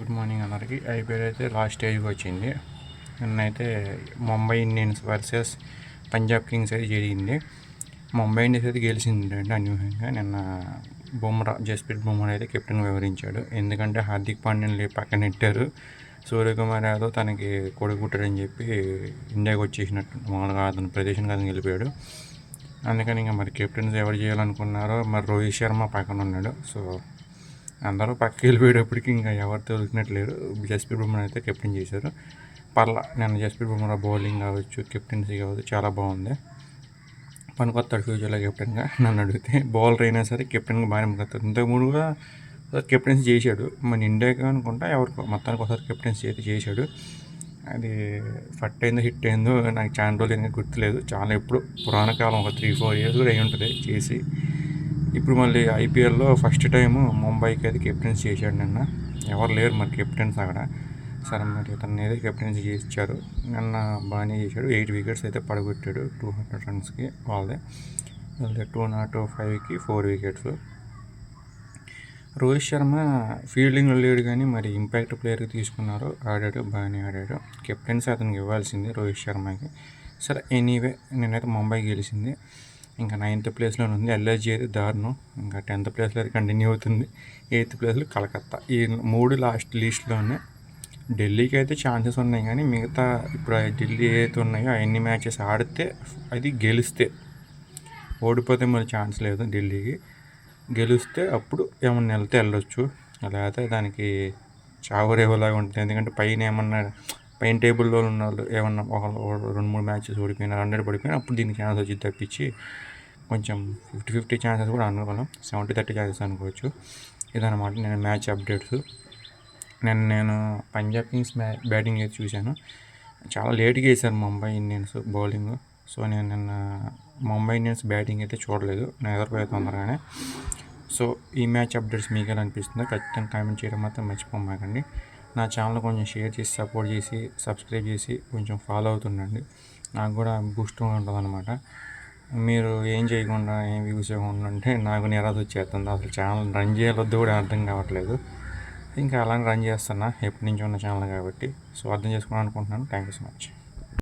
Good morning అందరికి. IPL అయితే last స్టేజ్కి వచ్చింది. నిన్నైతే Mumbai Indians versus Punjab Kings అయితే జరిగింది. ముంబై ఇండియన్స్ అయితే గెలిచింది అనూహ్యంగా. నిన్న జస్ప్రీత్ బుమ్రా అయితే కెప్టెన్ వివరించాడు. ఎందుకంటే హార్దిక్ పాండ్యాని పక్కన నెట్టారు. సూర్యకుమార్ యాదవ్ తనకి కొడుకుట్టాడని చెప్పి ఇండియాకి వచ్చేసినట్టు మామూలుగా అతను ప్రదేశానికి అతను వెళ్ళిపోయాడు. అందుకని ఇంకా మరి కెప్టెన్స్ ఎవరు చేయాలనుకున్నారో మరి రోహిత్ శర్మ పక్కన ఉన్నాడు. సో అందరూ పక్కకి వెళ్ళిపోయేటప్పటికి ఇంకా ఎవరు తొలిగినట్లేరు. జస్ప్రీత్ బుమ్రా అయితే కెప్టెన్ చేశారు. నిన్న జస్ప్రీత్ బుమ్రా బౌలింగ్ కావచ్చు, కెప్టెన్సీ కావచ్చు చాలా బాగుంది. పనికొస్తాడు ఫ్యూచర్లో కెప్టెన్గా. నన్ను అడిగితే బౌలర్ అయినా సరే కెప్టెన్గా బాగానే పనికొస్తాడు. ఇంతకుముందు కూడా కెప్టెన్సీ చేశాడు. మన ఇండియాకి అనుకుంటా ఎవరికి మొత్తానికి ఒకసారి కెప్టెన్సీ అయితే చేశాడు. అది ఫట్ అయిందో హిట్ అయిందో నాకు చాలా రోజులు అనేది గుర్తులేదు. చాలా ఎప్పుడు పురాణ కాలం ఒక 3-4 years కూడా అయి ఉంటుంది చేసి. ఇప్పుడు మళ్ళీ ఐపీఎల్లో ఫస్ట్ టైము ముంబైకి అయితే కెప్టెన్సీ చేశాడు నిన్న. ఎవరు లేరు మరి కెప్టెన్స్ అక్కడ. సరే మరి ఇతన్ని అయితే కెప్టెన్సీ చేయించారు. నిన్న బాగానే చేశాడు. 8 wickets అయితే పడగొట్టాడు 200 runsకి. వాళ్ళదే 205కి 4 wickets. రోహిత్ శర్మ ఫీల్డింగ్లో లేడు కానీ మరి ఇంపాక్ట్ ప్లేయర్కి తీసుకున్నారు. ఆడాడు, బాగానే ఆడాడు. కెప్టెన్సీ అతనికి ఇవ్వాల్సింది రోహిత్ శర్మకి. సరే ఎనీవే నేనైతే ముంబై గెలిచింది. ఇంకా 9th ప్లేస్లో ఉంది. ఎల్ఎస్జీ అయితే దారుణం. ఇంకా 10th ప్లేస్లో అయితే కంటిన్యూ అవుతుంది. 8th ప్లేస్లో కలకత్తా. ఈ 3 లాస్ట్ లిస్ట్లో ఉన్నాయి. ఢిల్లీకి అయితే ఛాన్సెస్ ఉన్నాయి కానీ మిగతా ఇప్పుడు ఢిల్లీ ఏదైతే ఉన్నాయో అవన్నీ మ్యాచెస్ ఆడితే అది గెలిస్తే, ఓడిపోతే మరి ఛాన్స్ లేదు. ఢిల్లీకి గెలిస్తే అప్పుడు ఏమన్నా వెళ్తే వెళ్ళొచ్చు. లేకపోతే దానికి చావురేవులాగా ఉంటుంది. ఎందుకంటే పైన టేబుల్లో ఉన్న వాళ్ళు ఏమన్నా ఒక 2-3 మ్యాచెస్ ఓడిపోయినా 100 పడిపోయినా అప్పుడు దీనికి ఛాన్స్ వచ్చి తప్పించి కొంచెం 50-50 ఛాన్సెస్ కూడా అనుకోలేం. 70-30 ఛాన్సెస్ అనుకోవచ్చు. ఇదన్నమాట నేను మ్యాచ్ అప్డేట్స్. నేను పంజాబ్ కింగ్స్ బ్యాటింగ్ అయితే చూశాను. చాలా లేట్గా వేశారు ముంబై ఇండియన్స్ బౌలింగ్. సో నేను నిన్న ముంబై ఇండియన్స్ బ్యాటింగ్ అయితే చూడలేదు. నేను ఎదురుపోయే తొందరగానే. సో ఈ మ్యాచ్ అప్డేట్స్ మీకు ఎలా అనిపిస్తుందో ఖచ్చితంగా కామెంట్ చేయడం మాత్రం మర్చిపోమాకండి. నా ఛానల్ కొంచెం షేర్ చేసి, సపోర్ట్ చేసి, సబ్స్క్రైబ్ చేసి కొంచెం ఫాలో అవుతుండండి. నాకు కూడా బూస్ట్గా ఉంటుంది అనమాట. మీరు ఏం చేయకుండా ఏం వ్యూస్ చేయకుండా ఉంటే నాకు నిరాశ వచ్చేస్తుంది. అసలు ఛానల్ రన్ చేయాలొద్దు కూడా అర్థం కావట్లేదు. ఇంకా అలానే రన్ చేస్తున్నా, ఎప్పటి నుంచి ఉన్న ఛానల్ కాబట్టి. సో అర్థం చేసుకోవాలనుకుంటున్నాను. Thank you so much.